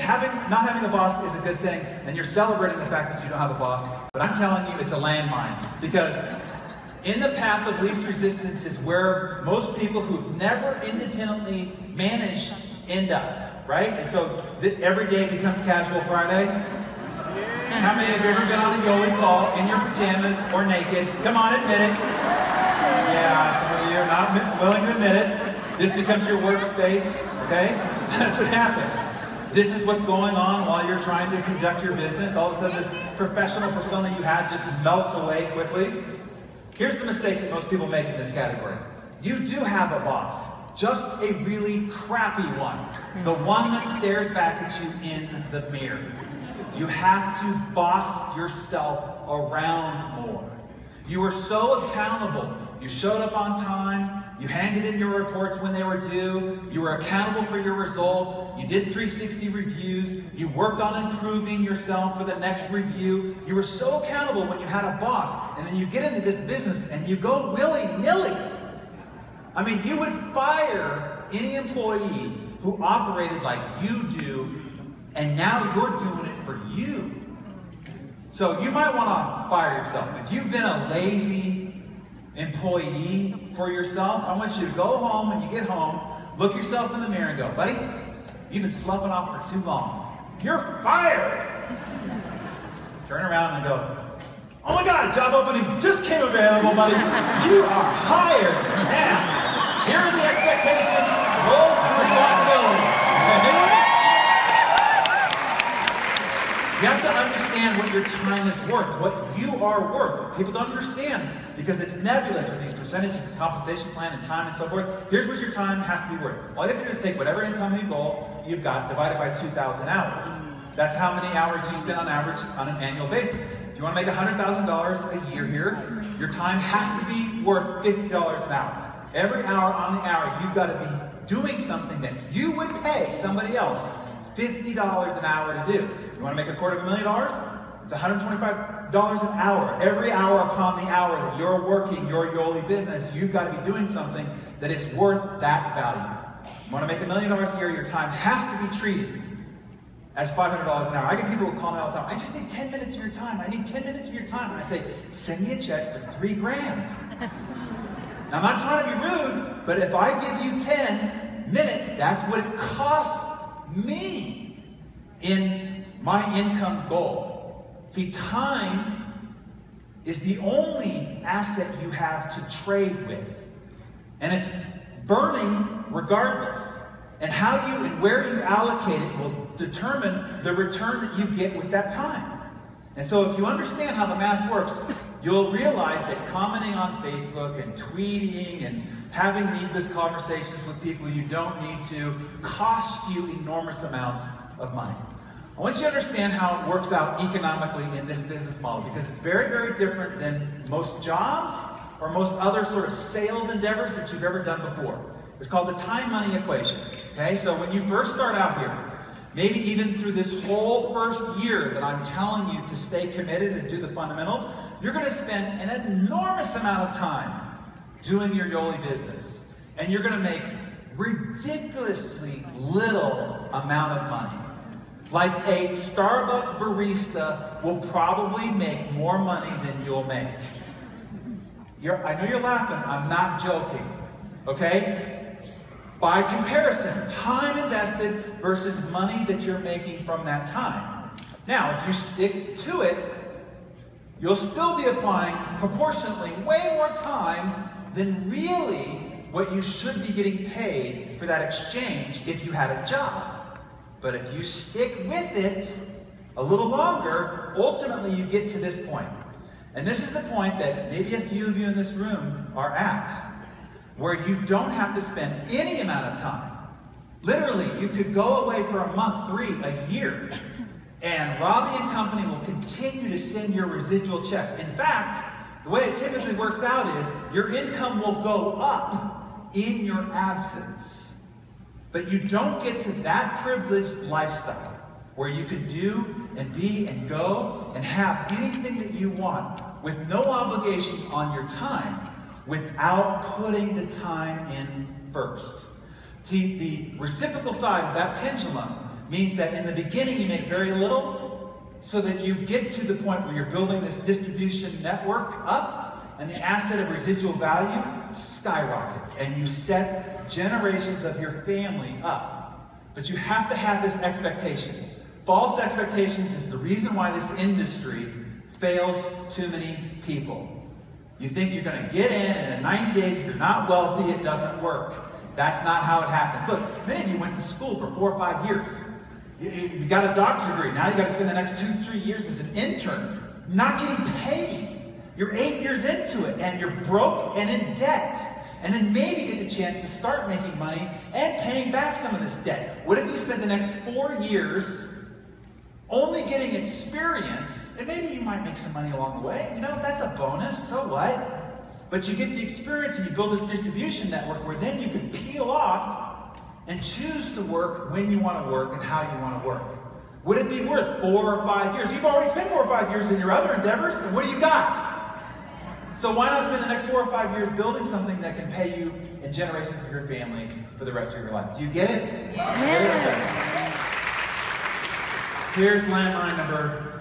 not having a boss is a good thing, and you're celebrating the fact that you don't have a boss, but I'm telling you it's a landmine, because in the path of least resistance is where most people who've never independently managed end up, right? And so every day becomes Casual Friday. How many of you have ever been on a Yoli call in your pajamas or naked? Come on, admit it. Yeah, some of you are not willing to admit it. This becomes your workspace, okay? That's what happens. This is what's going on while you're trying to conduct your business. All of a sudden, this professional persona you had just melts away quickly. Here's the mistake that most people make in this category. You do have a boss, just a really crappy one. The one that stares back at you in the mirror. You have to boss yourself around more. You are so accountable. You showed up on time. You handed in your reports when they were due. You were accountable for your results. You did 360 reviews. You worked on improving yourself for the next review. You were so accountable when you had a boss. And then you get into this business and you go willy-nilly. I mean, you would fire any employee who operated like you do, and now you're doing it for you. So you might want to fire yourself. If you've been a lazy employee for yourself, I want you to go home when you get home, look yourself in the mirror and go, buddy, you've been sloughing off for too long. You're fired. Turn around and go, oh my God, job opening just came available, buddy. You are hired. Now, here are the expectations, roles, and responsibilities. Okay? You have to understand what your time is worth, what you are worth. People don't understand because it's nebulous with these percentages and compensation plan and time and so forth. Here's what your time has to be worth. All you have to do is take whatever income and goal you've got, divided by 2,000 hours. That's how many hours you spend on average on an annual basis. If you want to make $100,000 a year here, your time has to be worth $50 an hour. Every hour on the hour, you've got to be doing something that you would pay somebody else $50 an hour to do. You want to make $250,000? It's $125 an hour. Every hour upon the hour that you're working your Yoli business, you've got to be doing something that is worth that value. You want to make $1 million a year, your time has to be treated as $500 an hour. I get people who call me all the time, I just need 10 minutes of your time. I need 10 minutes of your time. And I say, send me a check for $3 grand. Now, I'm not trying to be rude, but if I give you 10 minutes, that's what it costs me in my income goal. See, time is the only asset you have to trade with. And it's burning regardless. And how you and where you allocate it will determine the return that you get with that time. And so if you understand how the math works, you'll realize that commenting on Facebook and tweeting and having needless conversations with people you don't need to cost you enormous amounts of money. I want you to understand how it works out economically in this business model, because it's very, very different than most jobs or most other sort of sales endeavors that you've ever done before. It's called the time-money equation. Okay, so when you first start out here, maybe even through this whole first year that I'm telling you to stay committed and do the fundamentals, you're going to spend an enormous amount of time doing your Yoli business. And you're going to make ridiculously little amount of money. Like a Starbucks barista will probably make more money than you'll make. I know you're laughing, I'm not joking. Okay? By comparison, time invested versus money that you're making from that time. Now, if you stick to it, you'll still be applying proportionately way more time than really what you should be getting paid for that exchange if you had a job. But if you stick with it a little longer, ultimately you get to this point. And this is the point that maybe a few of you in this room are at, where you don't have to spend any amount of time. Literally, you could go away for a month, 3, a year, and Robbie and company will continue to send your residual checks. In fact, the way it typically works out is your income will go up in your absence. But you don't get to that privileged lifestyle where you can do and be and go and have anything that you want with no obligation on your time, without putting the time in first. See, the reciprocal side of that pendulum means that in the beginning you make very little so that you get to the point where you're building this distribution network up and the asset of residual value skyrockets and you set generations of your family up. But you have to have this expectation. False expectations is the reason why this industry fails too many people. You think you're going to get in and in 90 days, if you're not wealthy, it doesn't work. That's not how it happens. Look, many of you went to school for 4 or 5 years. You got a doctorate degree. Now you got to spend the next 2 or 3 years as an intern, not getting paid. You're 8 years into it, and you're broke and in debt. And then maybe get the chance to start making money and paying back some of this debt. What if you spend the next 4 years only getting experience, and maybe you might make some money along the way. You know, that's a bonus, so what? But you get the experience and you build this distribution network where then you can peel off and choose to work when you want to work and how you want to work. Would it be worth 4 or 5 years? You've already spent 4 or 5 years in your other endeavors, and what do you got? So why not spend the next 4 or 5 years building something that can pay you in generations of your family for the rest of your life? Do you get it? Yeah. Get it? Okay. Here's landmine number